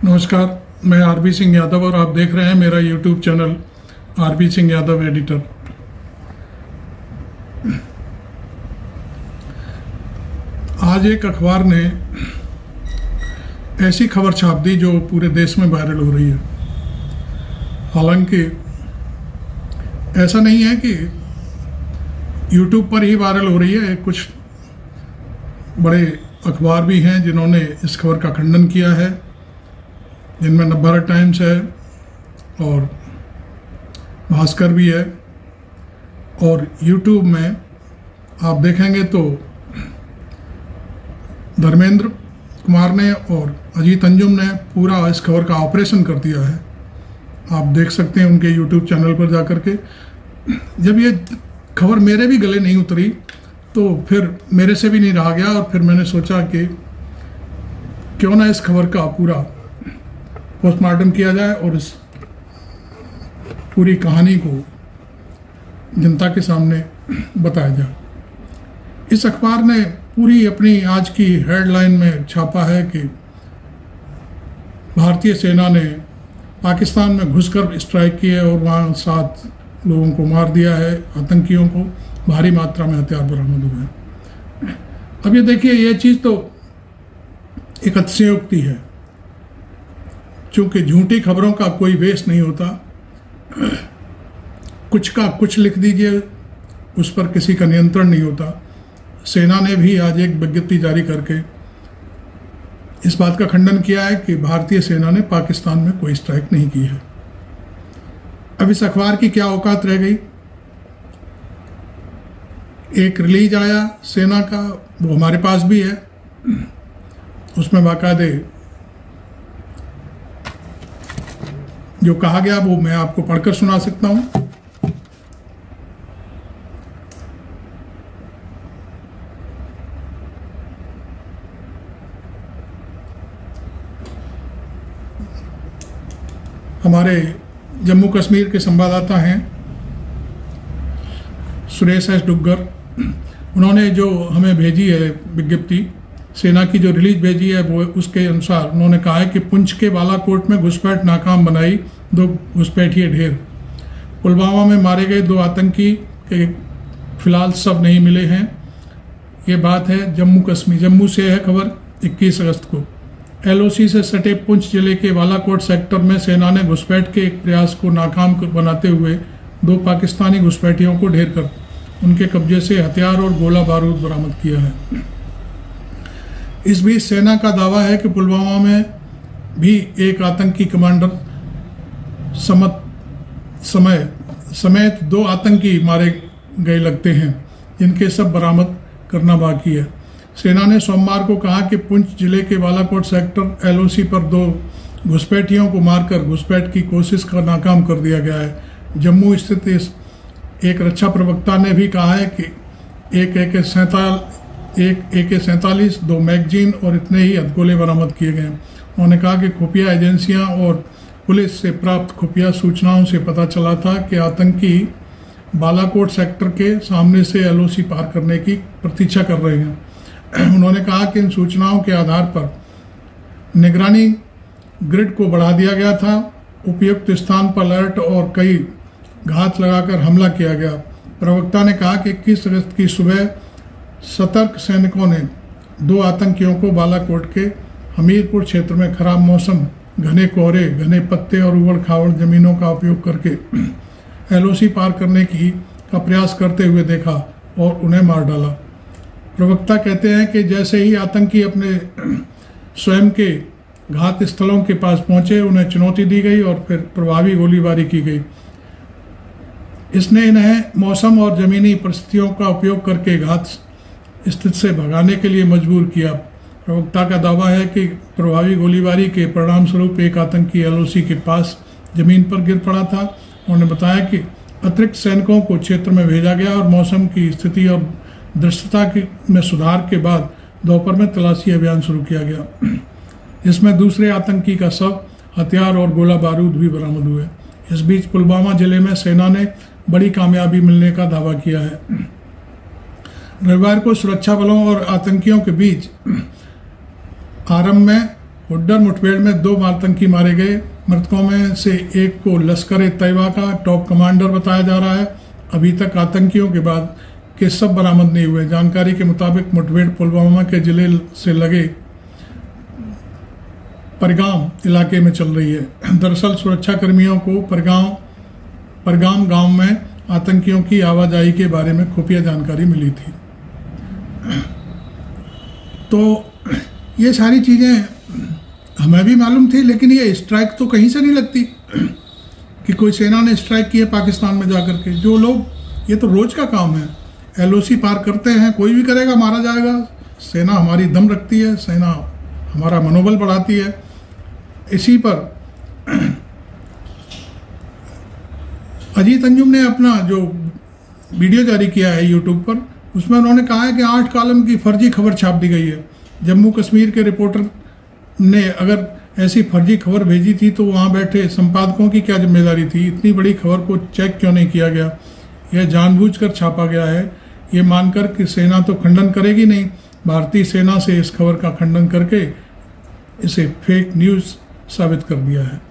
नमस्कार, मैं आरबी सिंह यादव और आप देख रहे हैं मेरा YouTube channel RB Singh Yadav editor. आज एक अखबार ने ऐसी खबर छाप दी जो पूरे देश में वायरल हो रही है। हालांकि ऐसा नहीं है कि यूट्यूब पर ही वायरल हो रही है, कुछ बड़े अखबार भी हैं जिन्होंने इस खबर का खंडन किया है, जिनमें नवभारत टाइम्स है और भास्कर भी है। और यूट्यूब में आप देखेंगे तो धर्मेंद्र कुमार ने और अजीत अंजुम ने पूरा इस खबर का ऑपरेशन कर दिया है। आप देख सकते हैं उनके यूट्यूब चैनल पर जाकर के। जब ये खबर मेरे भी गले नहीं उतरी तो फिर मेरे से भी नहीं रहा गया और फिर मैंने सोचा कि क्यों ना इस खबर का पूरा पोस्टमार्टम किया जाए और इस पूरी कहानी को जनता के सामने बताया जाए। इस अखबार ने पूरी अपनी आज की हेडलाइन में छापा है कि भारतीय सेना ने पाकिस्तान में घुसकर स्ट्राइक की है और वहाँ 7 लोगों को मार दिया है, आतंकियों को भारी मात्रा में हथियार बरामद हुए हैं। अब ये देखिए, ये चीज़ तो एक अतिशयोक्ति है। चूँकि झूठी खबरों का कोई बेस नहीं होता, कुछ का कुछ लिख दीजिए, उस पर किसी का नियंत्रण नहीं होता। सेना ने भी आज एक विज्ञप्ति जारी करके इस बात का खंडन किया है कि भारतीय सेना ने पाकिस्तान में कोई स्ट्राइक नहीं की है। अब इस अखबार की क्या औकात रह गई? एक रिलीज आया सेना का, वो हमारे पास भी है, उसमें बाकायदे जो कहा गया वो मैं आपको पढ़कर सुना सकता हूं। हमारे जम्मू कश्मीर के संवाददाता हैं सुरेश एस डुग्गर, उन्होंने जो हमें भेजी है विज्ञप्ति, सेना की जो रिलीज भेजी है, वो उसके अनुसार उन्होंने कहा है कि पुंछ के बालाकोट में घुसपैठ नाकाम बनाई 2 घुसपैठिए ढेर। पुलवामा में मारे गए 2 आतंकी के फिलहाल सब नहीं मिले हैं। ये बात है जम्मू कश्मीर, जम्मू से है खबर 21 अगस्त को। LOC से सटे पुंछ जिले के बालाकोट सेक्टर में सेना ने घुसपैठ के एक प्रयास को नाकाम बनाते हुए 2 पाकिस्तानी घुसपैठियों को ढेर कर उनके कब्जे से हथियार और गोला बारूद बरामद किया है। इस बीच सेना का दावा है कि पुलवामा में भी एक आतंकी कमांडर समेत 2 आतंकी मारे गए लगते हैं, जिनके सब बरामद करना बाकी है। सेना ने सोमवार को कहा कि पुंछ जिले के बालाकोट सेक्टर LOC पर 2 घुसपैठियों को मारकर घुसपैठ की कोशिश का नाकाम कर दिया गया है। जम्मू स्थित एक रक्षा प्रवक्ता ने भी कहा है कि एक AK-47, 2 मैगजीन और इतने ही हथगोले बरामद किए गए। उन्होंने कहा कि खुफिया एजेंसियां और पुलिस से प्राप्त खुफिया सूचनाओं से पता चला था कि आतंकी बालाकोट सेक्टर के सामने से LOC पार करने की प्रतीक्षा कर रहे हैं। उन्होंने कहा कि इन सूचनाओं के आधार पर निगरानी ग्रिड को बढ़ा दिया गया था, उपयुक्त स्थान पर अलर्ट और कई घात लगाकर हमला किया गया। प्रवक्ता ने कहा कि 21 अगस्त की सुबह सतर्क सैनिकों ने 2 आतंकियों को बालाकोट के हमीरपुर क्षेत्र में खराब मौसम, घने कोहरे, घने पत्ते और उबड़ खाबड़ जमीनों का उपयोग करके LOC पार करने का प्रयास करते हुए देखा और उन्हें मार डाला। प्रवक्ता कहते हैं कि जैसे ही आतंकी अपने स्वयं के घात स्थलों के पास पहुंचे, उन्हें चुनौती दी गई और फिर प्रभावी गोलीबारी की गई। इसने इन्हें मौसम और जमीनी परिस्थितियों का उपयोग करके घात स्थिति से भगाने के लिए मजबूर किया। प्रवक्ता का दावा है कि प्रभावी गोलीबारी के परिणाम स्वरूप एक आतंकी LOC के पास जमीन पर गिर पड़ा था। उन्होंने बताया कि अतिरिक्त सैनिकों को क्षेत्र में भेजा गया और मौसम की स्थिति और दृश्यता में सुधार के बाद दोपहर में तलाशी अभियान शुरू किया गया, जिसमें दूसरे आतंकी का शव, हथियार और गोला बारूद भी बरामद हुए। इस बीच पुलवामा जिले में सेना ने बड़ी कामयाबी मिलने का दावा किया है। रविवार को सुरक्षा बलों और आतंकियों के बीच आरंभ में हुड्डर मुठभेड़ में 2 आतंकी मारे गए। मृतकों में से एक को लश्कर तैयबा का टॉप कमांडर बताया जा रहा है। अभी तक आतंकियों के बाद के सब बरामद नहीं हुए। जानकारी के मुताबिक मुठभेड़ पुलवामा के जिले से लगे परगाम इलाके में चल रही है। दरअसल सुरक्षा कर्मियों को परगाम गांव में आतंकियों की आवाजाही के बारे में खुफिया जानकारी मिली थी। तो ये सारी चीज़ें हमें भी मालूम थी, लेकिन ये स्ट्राइक तो कहीं से नहीं लगती कि कोई सेना ने स्ट्राइक की है पाकिस्तान में जाकर के। जो लोग, ये तो रोज का काम है, LOC पार करते हैं, कोई भी करेगा मारा जाएगा। सेना हमारी दम रखती है, सेना हमारा मनोबल बढ़ाती है। इसी पर अजीत अंजुम ने अपना जो वीडियो जारी किया है यूट्यूब पर, उसमें उन्होंने कहा है कि 8 कॉलम की फर्जी खबर छाप दी गई है। जम्मू कश्मीर के रिपोर्टर ने अगर ऐसी फर्जी खबर भेजी थी तो वहाँ बैठे संपादकों की क्या जिम्मेदारी थी? इतनी बड़ी खबर को चेक क्यों नहीं किया गया? यह जानबूझकर छापा गया है, ये मानकर कि सेना तो खंडन करेगी नहीं। भारतीय सेना से इस खबर का खंडन करके इसे फेक न्यूज़ साबित कर दिया है।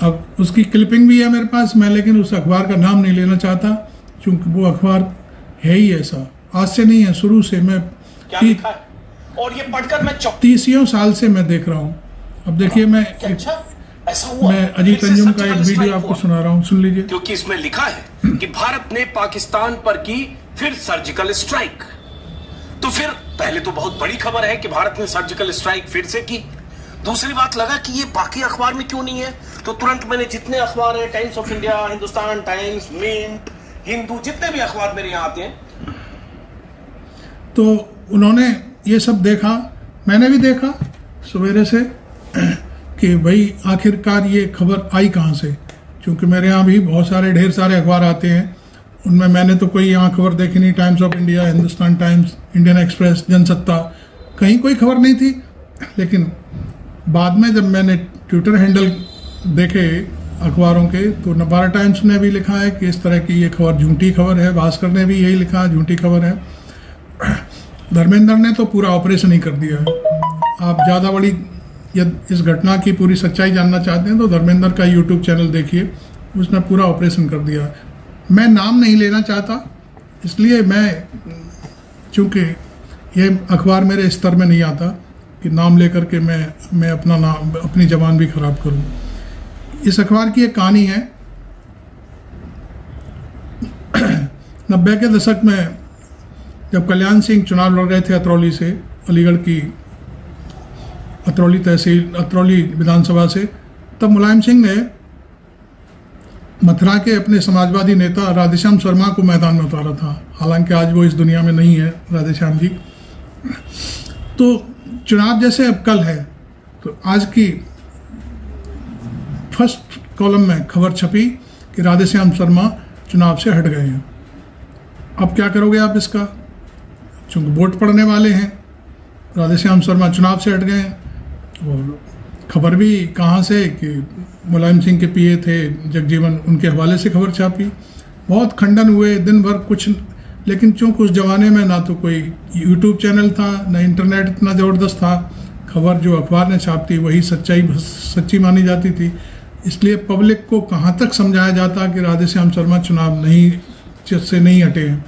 अब उसकी क्लिपिंग भी है मेरे पास, मैं लेकिन उस अखबार का नाम नहीं लेना चाहता क्योंकि वो अखबार है ही ऐसा, आज से नहीं है, शुरू से। मैं क्या लिखा है? और ये पढ़कर मैं 30 साल से मैं देख रहा हूँ। अब देखिए, मैं ऐसा हुआ, मैं अजीत अंजुम का एक वीडियो आपको सुना रहा हूँ, सुन लीजिए। क्योंकि इसमें लिखा है कि भारत ने पाकिस्तान पर की फिर सर्जिकल स्ट्राइक। तो फिर पहले तो बहुत बड़ी खबर है कि भारत ने सर्जिकल स्ट्राइक फिर से की। दूसरी बात लगा कि ये बाकी अखबार में क्यों नहीं है, तो तुरंत मैंने जितने अखबार है, Times of India, Hindustan Times, Mint, Hindu, जितने भी अखबार मेरे यहाँ आते हैं, तो उन्होंने ये सब देखा, मैंने भी देखा सवेरे से कि भाई आखिरकार ये खबर आई कहाँ से। क्योंकि मेरे यहाँ भी बहुत सारे, ढेर सारे अखबार आते हैं, उनमें मैंने तो कोई यहाँ खबर देखी नहीं। Times of India, Hindustan times, Indian express, Jansatta, कहीं कोई खबर नहीं थी। लेकिन बाद में जब मैंने ट्विटर हैंडल देखे अखबारों के, तो नवारा टाइम्स ने भी लिखा है कि इस तरह की ये खबर झूठी खबर है। भास्कर ने भी यही लिखा है, झूठी खबर है। धर्मेंद्र ने तो पूरा ऑपरेशन ही कर दिया है। आप ज़्यादा बड़ी इस घटना की पूरी सच्चाई जानना चाहते हैं तो धर्मेंद्र का यूट्यूब चैनल देखिए, उसने पूरा ऑपरेशन कर दिया। मैं नाम नहीं लेना चाहता, इसलिए मैं, चूँकि ये अखबार मेरे स्तर में नहीं आता कि नाम लेकर के मैं अपना नाम, अपनी जबान भी खराब करूं। इस अखबार की एक कहानी है। 90 के दशक में जब कल्याण सिंह चुनाव लड़ रहे थे अतरौली से, अलीगढ़ की अतरौली तहसील, अतरौली विधानसभा से, तब मुलायम सिंह ने मथुरा के अपने समाजवादी नेता राधेश्याम शर्मा को मैदान में उतारा था। हालांकि आज वो इस दुनिया में नहीं है, राधेश्याम जी। तो चुनाव जैसे अब कल है, तो आज की फर्स्ट कॉलम में खबर छपी कि राधेश्याम शर्मा चुनाव से हट गए हैं। अब क्या करोगे आप इसका? चूँकि वोट पड़ने वाले हैं, राधेश्याम शर्मा चुनाव से हट गए हैं। और खबर भी कहाँ से कि मुलायम सिंह के पीए थे जगजीवन, उनके हवाले से खबर छापी। बहुत खंडन हुए दिन भर कुछ, लेकिन चूँकि उस जमाने में ना तो कोई यूट्यूब चैनल था, ना इंटरनेट इतना ज़बरदस्त था, खबर जो अखबार ने छापती वही सच्ची मानी जाती थी। इसलिए पब्लिक को कहाँ तक समझाया जाता कि राधेश्याम शर्मा चुनाव से नहीं हटे हैं।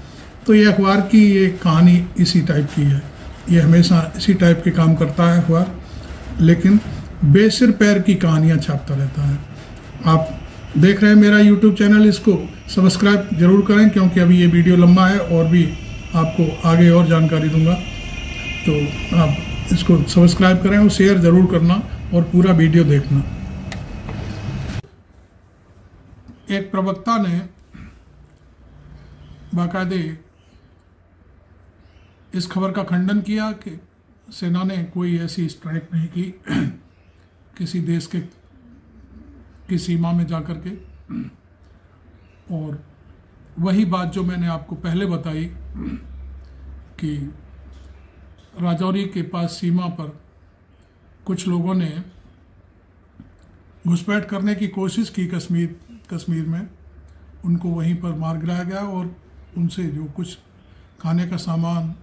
तो ये अखबार की ये कहानी इसी टाइप की है। ये हमेशा इसी टाइप के काम करता है अखबार, लेकिन बेसिर पैर की कहानियाँ छापता रहता है। आप देख रहे हैं मेरा यूट्यूब चैनल, इसको सब्सक्राइब जरूर करें क्योंकि अभी ये वीडियो लंबा है और भी आपको आगे और जानकारी दूंगा। तो आप इसको सब्सक्राइब करें और शेयर ज़रूर करना और पूरा वीडियो देखना। एक प्रवक्ता ने बाकायदे इस खबर का खंडन किया कि सेना ने कोई ऐसी स्ट्राइक नहीं की किसी देश की सीमा में जाकर के। और वही बात जो मैंने आपको पहले बताई कि राजौरी के पास सीमा पर कुछ लोगों ने घुसपैठ करने की कोशिश की कश्मीर में, उनको वहीं पर मार गिराया गया और उनसे जो कुछ खाने का सामान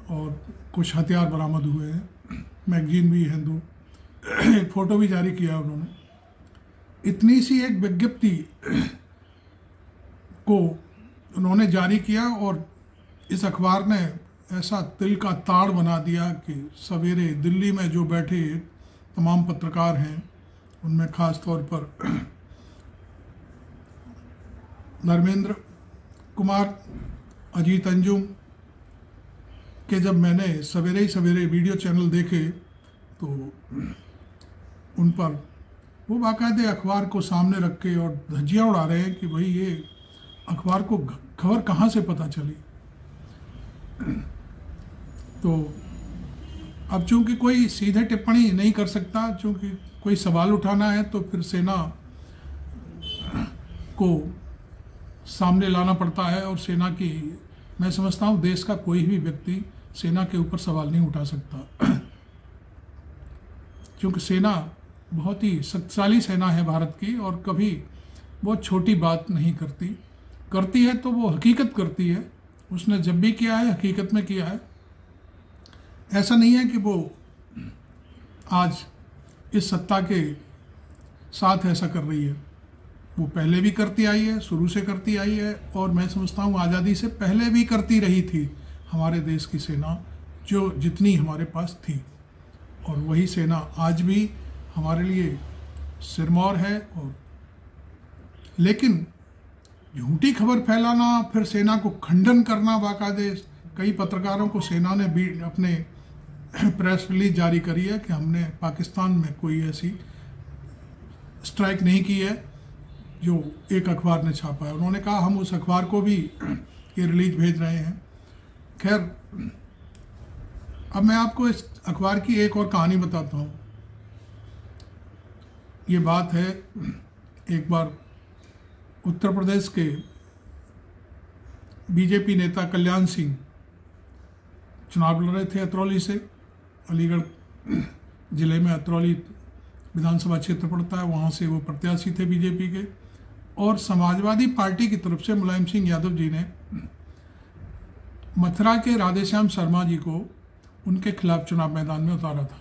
और कुछ हथियार बरामद हुए हैं। मैगजीन भी हिंदू, एक फोटो भी जारी किया उन्होंने। इतनी सी एक विज्ञप्ति को उन्होंने जारी किया और इस अखबार ने ऐसा तिल का ताड़ बना दिया कि सवेरे दिल्ली में जो बैठे तमाम पत्रकार हैं, उनमें खास तौर पर धर्मेंद्र कुमार, अजीत अंजुम के जब मैंने सवेरे ही सवेरे वीडियो चैनल देखे तो उन पर वो बाकायदे अखबार को सामने रख के और धज्जियाँ उड़ा रहे हैं कि भाई ये अखबार को खबर कहाँ से पता चली। तो अब चूंकि कोई सीधे टिप्पणी नहीं कर सकता, चूंकि कोई सवाल उठाना है तो फिर सेना को सामने लाना पड़ता है, और सेना की, मैं समझता हूँ देश का कोई भी व्यक्ति सेना के ऊपर सवाल नहीं उठा सकता, क्योंकि सेना बहुत ही शक्तिशाली सेना है भारत की, और कभी बहुत छोटी बात नहीं करती है तो वो हकीकत करती है। उसने जब भी किया है हकीकत में किया है। ऐसा नहीं है कि वो आज इस सत्ता के साथ ऐसा कर रही है, वो पहले भी करती आई है, शुरू से करती आई है, और मैं समझता हूँ आज़ादी से पहले भी करती रही थी हमारे देश की सेना, जो जितनी हमारे पास थी, और वही सेना आज भी हमारे लिए सिरमौर है। और लेकिन झूठी खबर फैलाना, फिर सेना को खंडन करना, बाकायदे कई पत्रकारों को सेना ने भी अपने प्रेस रिलीज जारी करी है कि हमने पाकिस्तान में कोई ऐसी स्ट्राइक नहीं की है जो एक अखबार ने छापा है। उन्होंने कहा हम उस अखबार को भी ये रिलीज भेज रहे हैं। खैर, अब मैं आपको इस अखबार की एक और कहानी बताता हूँ। ये बात है, एक बार उत्तर प्रदेश के बीजेपी नेता कल्याण सिंह चुनाव लड़ रहे थे अतरौली से। अलीगढ़ जिले में अतरौली विधानसभा क्षेत्र पड़ता है, वहाँ से वो प्रत्याशी थे बीजेपी के, और समाजवादी पार्टी की तरफ से मुलायम सिंह यादव जी ने मथुरा के राधेश्याम शर्मा जी को उनके खिलाफ चुनाव मैदान में उतारा था।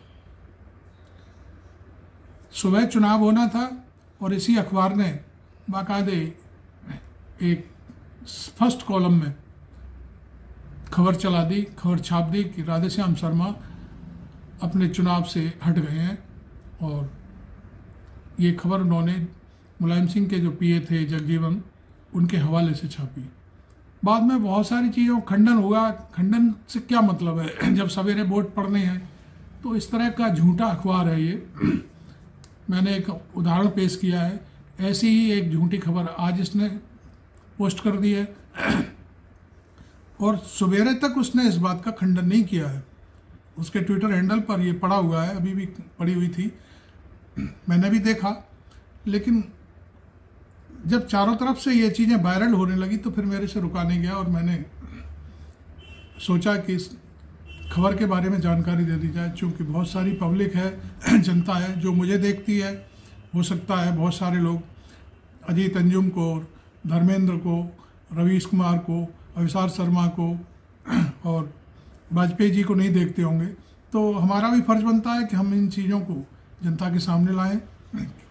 सुबह चुनाव होना था और इसी अखबार ने बाकायदे एक फर्स्ट कॉलम में खबर चला दी, खबर छाप दी कि राधेश्याम शर्मा अपने चुनाव से हट गए हैं। और ये खबर उन्होंने मुलायम सिंह के जो पीए थे जगजीवन, उनके हवाले से छापी। बाद में बहुत सारी चीज़ों खंडन हुआ। खंडन से क्या मतलब है, जब सवेरे वोट पड़ने हैं तो इस तरह का झूठा अखबार है ये। मैंने एक उदाहरण पेश किया है, ऐसी ही एक झूठी खबर आज इसने पोस्ट कर दी है, और सवेरे तक उसने इस बात का खंडन नहीं किया है। उसके ट्विटर हैंडल पर ये पड़ा हुआ है, अभी भी पड़ी हुई थी, मैंने भी देखा। लेकिन जब चारों तरफ से ये चीज़ें वायरल होने लगी तो फिर मेरे से रुका नहीं गया, और मैंने सोचा कि इस खबर के बारे में जानकारी दे दी जाए। चूँकि बहुत सारी पब्लिक है, जनता है जो मुझे देखती है, हो सकता है बहुत सारे लोग अजीत अंजुम को, धर्मेंद्र को, रवीश कुमार को, अविसार शर्मा को और वाजपेयी जी को नहीं देखते होंगे। तो हमारा भी फर्ज बनता है कि हम इन चीज़ों को जनता के सामने लाएं,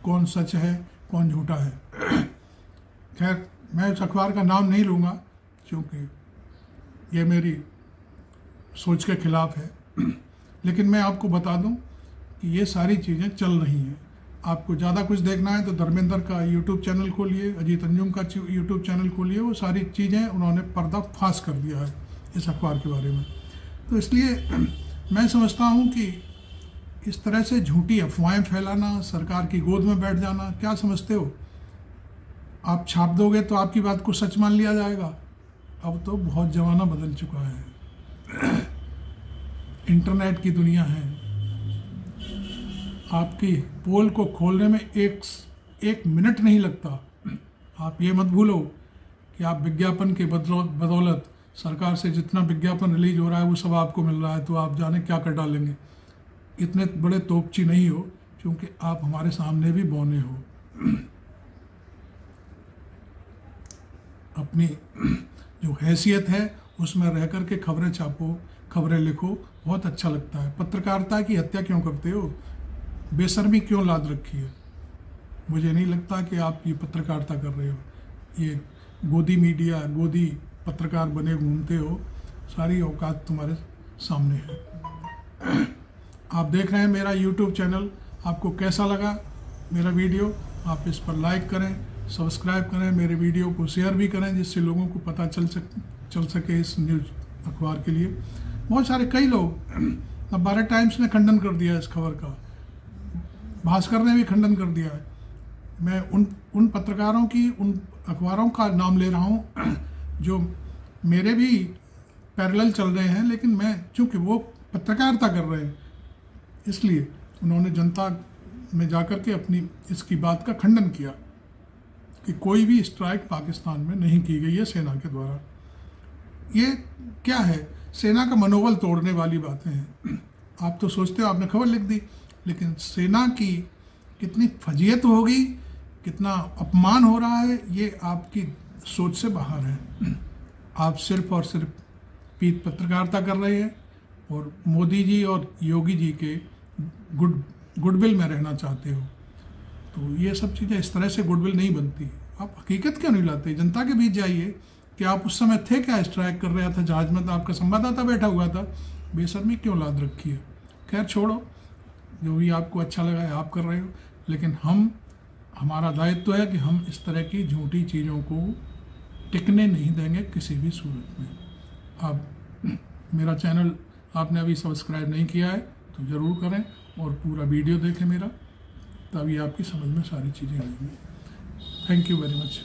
कौन सच है कौन झूठा है। खैर, मैं उस अखबार का नाम नहीं लूँगा क्योंकि ये मेरी सोच के खिलाफ है, लेकिन मैं आपको बता दूं कि ये सारी चीज़ें चल रही हैं। आपको ज़्यादा कुछ देखना है तो धर्मेंद्र का यूट्यूब चैनल खोलिए, अजीत अंजुम का यूट्यूब चैनल खोलिए, वो सारी चीज़ें उन्होंने पर्दाफाश कर दिया है इस अखबार के बारे में। तो इसलिए मैं समझता हूँ कि इस तरह से झूठी अफवाहें फैलाना, सरकार की गोद में बैठ जाना, क्या समझते हो आप छाप दोगे तो आपकी बात को सच मान लिया जाएगा? अब तो बहुत ज़माना बदल चुका है, इंटरनेट की दुनिया है। आपकी पोल को खोलने में एक मिनट नहीं लगता। आप ये मत भूलो कि आप विज्ञापन के बदौलत सरकार से जितना विज्ञापन रिलीज हो रहा है वो सब आपको मिल रहा है, तो आप जाने क्या कर डालेंगे। इतने बड़े तोपची नहीं हो, क्योंकि आप हमारे सामने भी बौने हो। अपनी जो हैसियत है उसमें रह कर के खबरें छापो, खबरें लिखो, बहुत अच्छा लगता है। पत्रकारिता की हत्या क्यों करते हो? बेशर्मी क्यों लाद रखी है? मुझे नहीं लगता कि आप ये पत्रकारिता कर रहे हो। ये गोदी मीडिया, गोदी पत्रकार बने घूमते हो, सारी औकात तुम्हारे सामने है। आप देख रहे हैं मेरा YouTube चैनल। आपको कैसा लगा मेरा वीडियो? आप इस पर लाइक करें, सब्सक्राइब करें, मेरे वीडियो को शेयर भी करें, जिससे लोगों को पता चल सके इस न्यूज़ अखबार के लिए। बहुत सारे कई लोग, अब भारत टाइम्स ने खंडन कर दिया इस खबर का, भास्कर ने भी खंडन कर दिया है। मैं उन पत्रकारों की, उन अखबारों का नाम ले रहा हूँ जो मेरे भी पैरेलल चल रहे हैं, लेकिन मैं चूँकि वो पत्रकारिता कर रहे हैं इसलिए उन्होंने जनता में जाकर के अपनी इसकी बात का खंडन किया कि कोई भी स्ट्राइक पाकिस्तान में नहीं की गई है सेना के द्वारा। ये क्या है? सेना का मनोबल तोड़ने वाली बातें हैं। आप तो सोचते हो आपने खबर लिख दी, लेकिन सेना की कितनी फजीयत होगी, कितना अपमान हो रहा है, ये आपकी सोच से बाहर है। आप सिर्फ और सिर्फ पीठ पत्रकारिता कर रहे हैं और मोदी जी और योगी जी के गुडविल में रहना चाहते हो। तो ये सब चीज़ें इस तरह से गुडविल नहीं बनती। आप हकीकत क्यों नहीं लाते? जनता के बीच जाइए कि आप उस समय थे क्या, स्ट्राइक कर रहा था जहाज में, तो आपका संवाददाता बैठा हुआ था। बेशर्मी क्यों लाद रखी है? खैर छोड़ो, जो भी आपको अच्छा लगा है आप कर रहे हो, लेकिन हमारा दायित्व है कि हम इस तरह की झूठी चीज़ों को टिकने नहीं देंगे किसी भी सूरत में। अब मेरा चैनल आपने अभी सब्सक्राइब नहीं किया है तो ज़रूर करें और पूरा वीडियो देखें मेरा, तभी आपकी समझ में सारी चीज़ें आएंगी। Thank you very much.